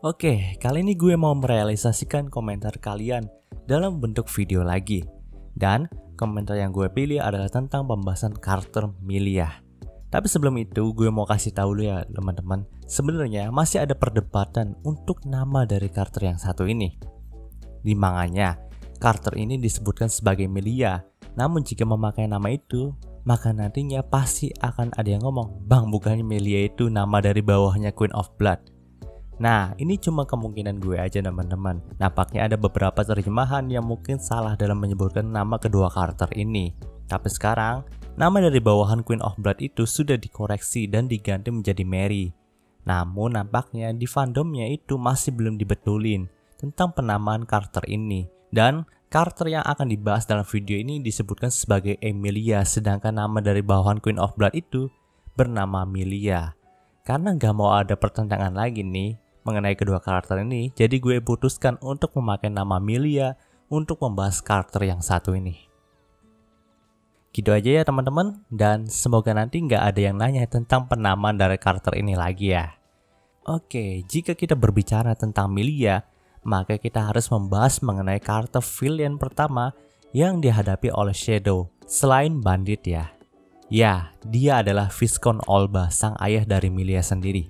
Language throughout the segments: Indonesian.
Oke, kali ini gue mau merealisasikan komentar kalian dalam bentuk video lagi. Dan komentar yang gue pilih adalah tentang pembahasan karakter Milia. Tapi sebelum itu gue mau kasih tahu dulu ya teman-teman, sebenarnya masih ada perdebatan untuk nama dari karakter yang satu ini. Di manganya, karakter ini disebutkan sebagai Milia. Namun jika memakai nama itu, maka nantinya pasti akan ada yang ngomong, "Bang, bukannya Milia itu nama dari bawahnya Queen of Blood?" Nah, ini cuma kemungkinan gue aja teman-teman. Nampaknya ada beberapa terjemahan yang mungkin salah dalam menyebutkan nama kedua karakter ini. Tapi sekarang, nama dari bawahan Queen of Blood itu sudah dikoreksi dan diganti menjadi Mary. Namun nampaknya di fandomnya itu masih belum dibetulin tentang penamaan karakter ini. Dan karakter yang akan dibahas dalam video ini disebutkan sebagai Emilia, sedangkan nama dari bawahan Queen of Blood itu bernama Milia. Karena gak mau ada pertentangan lagi nih mengenai kedua karakter ini, jadi gue putuskan untuk memakai nama Milia untuk membahas karakter yang satu ini. Gitu aja ya teman-teman, dan semoga nanti gak ada yang nanya tentang penamaan dari karakter ini lagi ya. Oke, jika kita berbicara tentang Milia, maka kita harus membahas mengenai karakter villain pertama yang dihadapi oleh Shadow, selain bandit ya. Ya, dia adalah Viscount Olba, sang ayah dari Milia sendiri.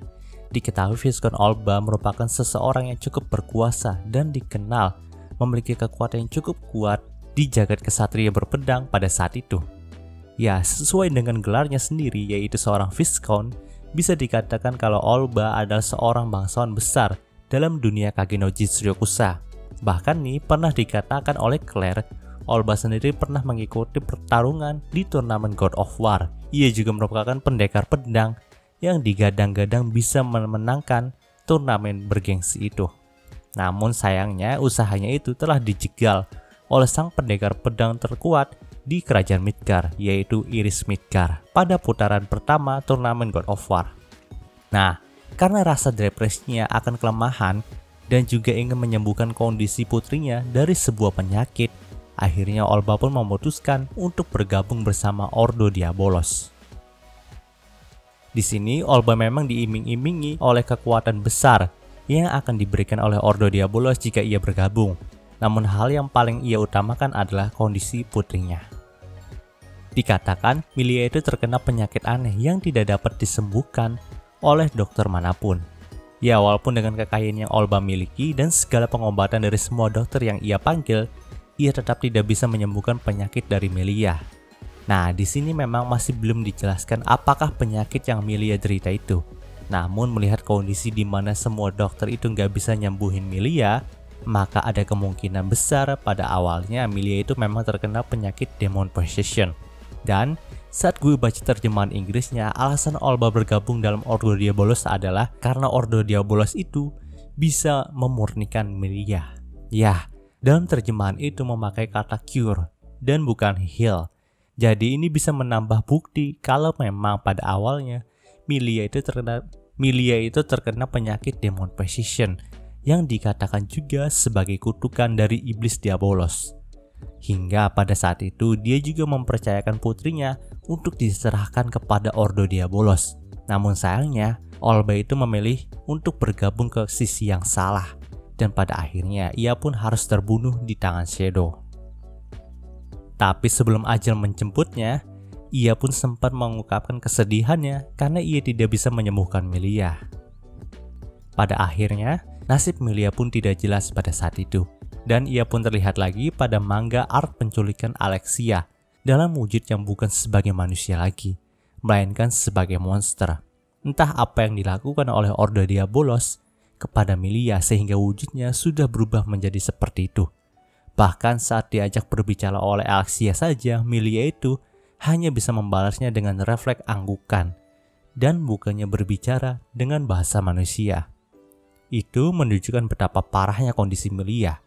Diketahui Viscount Olba merupakan seseorang yang cukup berkuasa dan dikenal memiliki kekuatan yang cukup kuat di jagat kesatria berpedang pada saat itu. Ya, sesuai dengan gelarnya sendiri yaitu seorang Viscount, bisa dikatakan kalau Olba adalah seorang bangsawan besar dalam dunia Kage no Jitsuyokusa. Bahkan nih pernah dikatakan oleh Claire, Olba sendiri pernah mengikuti pertarungan di turnamen God of War. Ia juga merupakan pendekar pedang yang digadang-gadang bisa memenangkan turnamen bergengsi itu. Namun sayangnya usahanya itu telah dijegal oleh sang pendekar pedang terkuat di kerajaan Midgar, yaitu Iris Midgar pada putaran pertama turnamen God of War. Nah, karena rasa depresinya akan kelemahan dan juga ingin menyembuhkan kondisi putrinya dari sebuah penyakit, akhirnya Olba pun memutuskan untuk bergabung bersama Ordo Diabolos. Di sini Olba memang diiming-imingi oleh kekuatan besar yang akan diberikan oleh Ordo Diabolos jika ia bergabung. Namun hal yang paling ia utamakan adalah kondisi putrinya. Dikatakan Milia itu terkena penyakit aneh yang tidak dapat disembuhkan oleh dokter manapun. Ya, walaupun dengan kekayaan yang Olba miliki dan segala pengobatan dari semua dokter yang ia panggil, ia tetap tidak bisa menyembuhkan penyakit dari Milia. Nah, di sini memang masih belum dijelaskan apakah penyakit yang Milia derita itu. Namun melihat kondisi di mana semua dokter itu nggak bisa nyembuhin Milia, maka ada kemungkinan besar pada awalnya Milia itu memang terkena penyakit Demon Possession. Dan saat gue baca terjemahan Inggrisnya, alasan Olba bergabung dalam Ordo Diabolos adalah karena Ordo Diabolos itu bisa memurnikan Milia. Ya, dalam terjemahan itu memakai kata cure dan bukan heal. Jadi ini bisa menambah bukti kalau memang pada awalnya Milia itu terkena penyakit Demon Possession yang dikatakan juga sebagai kutukan dari iblis Diabolos. Hingga pada saat itu dia juga mempercayakan putrinya untuk diserahkan kepada Ordo Diabolos. Namun sayangnya Olba itu memilih untuk bergabung ke sisi yang salah, dan pada akhirnya ia pun harus terbunuh di tangan Shadow. Tapi sebelum ajal menjemputnya, ia pun sempat mengungkapkan kesedihannya karena ia tidak bisa menyembuhkan Milia. Pada akhirnya, nasib Milia pun tidak jelas pada saat itu, dan ia pun terlihat lagi pada manga art penculikan Alexia dalam wujud yang bukan sebagai manusia lagi, melainkan sebagai monster. Entah apa yang dilakukan oleh Ordo Diabolos kepada Milia sehingga wujudnya sudah berubah menjadi seperti itu. Bahkan saat diajak berbicara oleh Alexia saja, Milia itu hanya bisa membalasnya dengan refleks anggukan dan bukannya berbicara dengan bahasa manusia. Itu menunjukkan betapa parahnya kondisi Milia.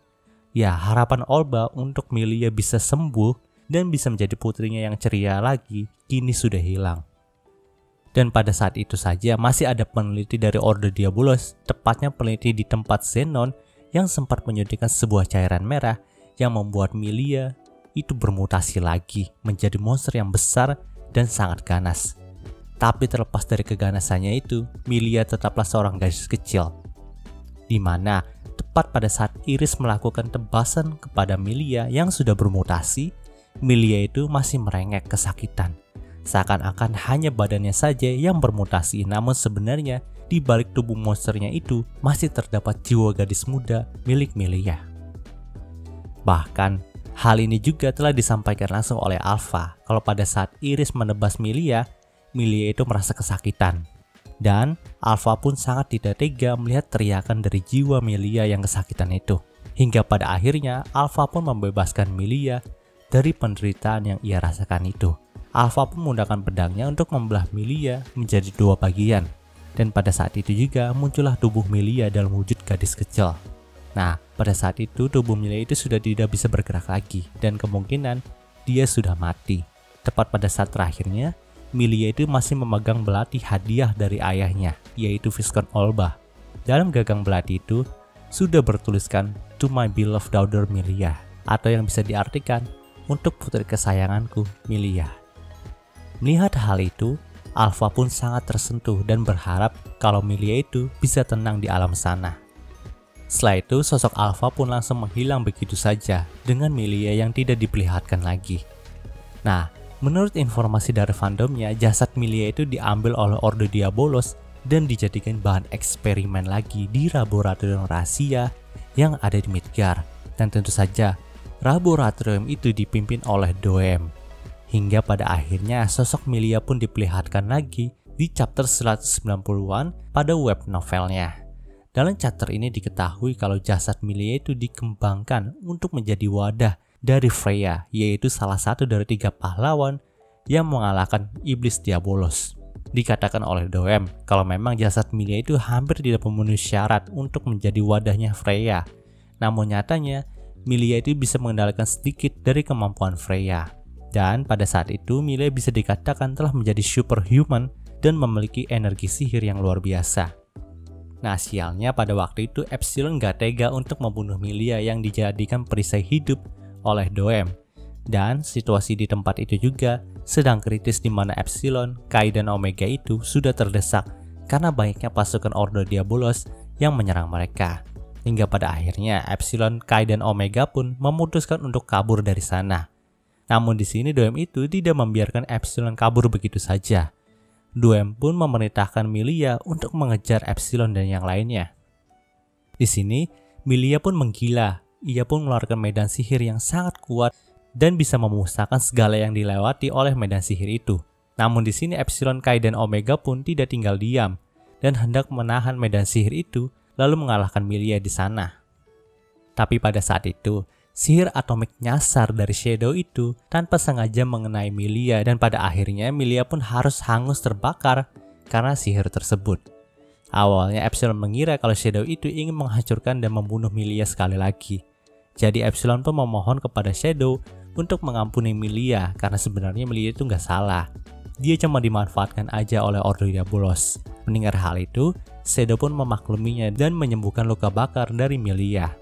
Ya, harapan Olba untuk Milia bisa sembuh dan bisa menjadi putrinya yang ceria lagi kini sudah hilang. Dan pada saat itu saja masih ada peneliti dari Ordo Diabolos, tepatnya peneliti di tempat Zenon, yang sempat menyuntikkan sebuah cairan merah yang membuat Milia itu bermutasi lagi menjadi monster yang besar dan sangat ganas. Tapi terlepas dari keganasannya itu, Milia tetaplah seorang gadis kecil. di mana tepat pada saat Iris melakukan tebasan kepada Milia yang sudah bermutasi, Milia itu masih merengek kesakitan. Seakan-akan hanya badannya saja yang bermutasi, namun sebenarnya di balik tubuh monsternya itu masih terdapat jiwa gadis muda milik Milia. Bahkan, hal ini juga telah disampaikan langsung oleh Alpha kalau pada saat Iris menebas Milia, Milia itu merasa kesakitan. Dan Alpha pun sangat tidak tega melihat teriakan dari jiwa Milia yang kesakitan itu. Hingga pada akhirnya Alpha pun membebaskan Milia dari penderitaan yang ia rasakan itu. Alpha pun menggunakan pedangnya untuk membelah Milia menjadi dua bagian. Dan pada saat itu juga muncullah tubuh Milia dalam wujud gadis kecil. Nah, pada saat itu tubuh Milia itu sudah tidak bisa bergerak lagi dan kemungkinan dia sudah mati. Tepat pada saat terakhirnya, Milia itu masih memegang belati hadiah dari ayahnya, yaitu Viscount Olbah. Dalam gagang belati itu sudah bertuliskan "To my beloved daughter Milia", atau yang bisa diartikan "Untuk putri kesayanganku Milia". Melihat hal itu, Alpha pun sangat tersentuh dan berharap kalau Milia itu bisa tenang di alam sana. Setelah itu, sosok Alpha pun langsung menghilang begitu saja dengan Milia yang tidak diperlihatkan lagi. Nah, menurut informasi dari fandomnya, jasad Milia itu diambil oleh Ordo Diabolos dan dijadikan bahan eksperimen lagi di laboratorium rahasia yang ada di Midgar. Dan tentu saja, laboratorium itu dipimpin oleh Doem. Hingga pada akhirnya sosok Milia pun diperlihatkan lagi di chapter 190-an pada web novelnya. Dalam chapter ini diketahui kalau jasad Milia itu dikembangkan untuk menjadi wadah dari Freya, yaitu salah satu dari 3 pahlawan yang mengalahkan iblis Diabolos. Dikatakan oleh Doem kalau memang jasad Milia itu hampir tidak memenuhi syarat untuk menjadi wadahnya Freya. Namun nyatanya Milia itu bisa mengendalikan sedikit dari kemampuan Freya. Dan pada saat itu Milia bisa dikatakan telah menjadi superhuman dan memiliki energi sihir yang luar biasa. Nah, sialnya pada waktu itu Epsilon gak tega untuk membunuh Milia yang dijadikan perisai hidup oleh Doem. Dan situasi di tempat itu juga sedang kritis di mana Epsilon, Kai dan Omega itu sudah terdesak karena banyaknya pasukan Ordo Diabolos yang menyerang mereka. Hingga pada akhirnya Epsilon, Kai dan Omega pun memutuskan untuk kabur dari sana. Namun di sini Doem itu tidak membiarkan Epsilon kabur begitu saja. Doem pun memerintahkan Milia untuk mengejar Epsilon dan yang lainnya. Di sini Milia pun menggila. Ia pun mengeluarkan medan sihir yang sangat kuat dan bisa memusnahkan segala yang dilewati oleh medan sihir itu. Namun di sini Epsilon, Kai dan Omega pun tidak tinggal diam dan hendak menahan medan sihir itu lalu mengalahkan Milia di sana. Tapi pada saat itu, sihir atomik nyasar dari Shadow itu tanpa sengaja mengenai Milia dan pada akhirnya Milia pun harus hangus terbakar karena sihir tersebut. Awalnya Epsilon mengira kalau Shadow itu ingin menghancurkan dan membunuh Milia sekali lagi. Jadi Epsilon pun memohon kepada Shadow untuk mengampuni Milia karena sebenarnya Milia itu nggak salah. Dia cuma dimanfaatkan aja oleh Ordo Diabolos. Mendengar hal itu, Shadow pun memakluminya dan menyembuhkan luka bakar dari Milia.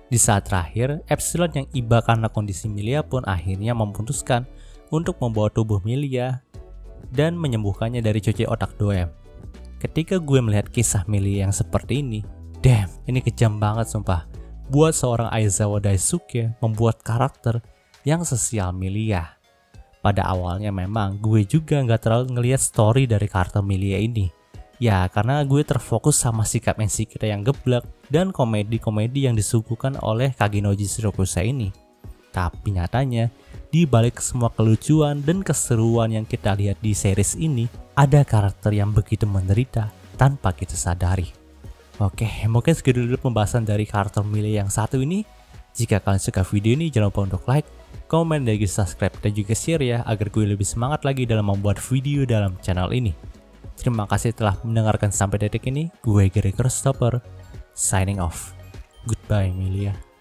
Di saat terakhir, Epsilon yang iba karena kondisi Milia pun akhirnya memutuskan untuk membawa tubuh Milia dan menyembuhkannya dari cuci otak Doem. Ketika gue melihat kisah Milia yang seperti ini, damn, ini kejam banget sumpah. Buat seorang Aizawa Daisuke membuat karakter yang sesial Milia. Pada awalnya memang gue juga nggak terlalu ngelihat story dari karakter Milia ini. Ya karena gue terfokus sama sikap Enshikira yang geblek dan komedi-komedi yang disuguhkan oleh Kagenoji Shirokusa ini. Tapi nyatanya, di balik semua kelucuan dan keseruan yang kita lihat di series ini, ada karakter yang begitu menderita tanpa kita sadari. Oke, mungkin segitu dulu pembahasan dari karakter Milia yang satu ini. Jika kalian suka video ini, jangan lupa untuk like, komen, dan juga subscribe, dan juga share ya, agar gue lebih semangat lagi dalam membuat video dalam channel ini. Terima kasih telah mendengarkan sampai detik ini. Gue Gary Christopher, signing off. Goodbye Milia.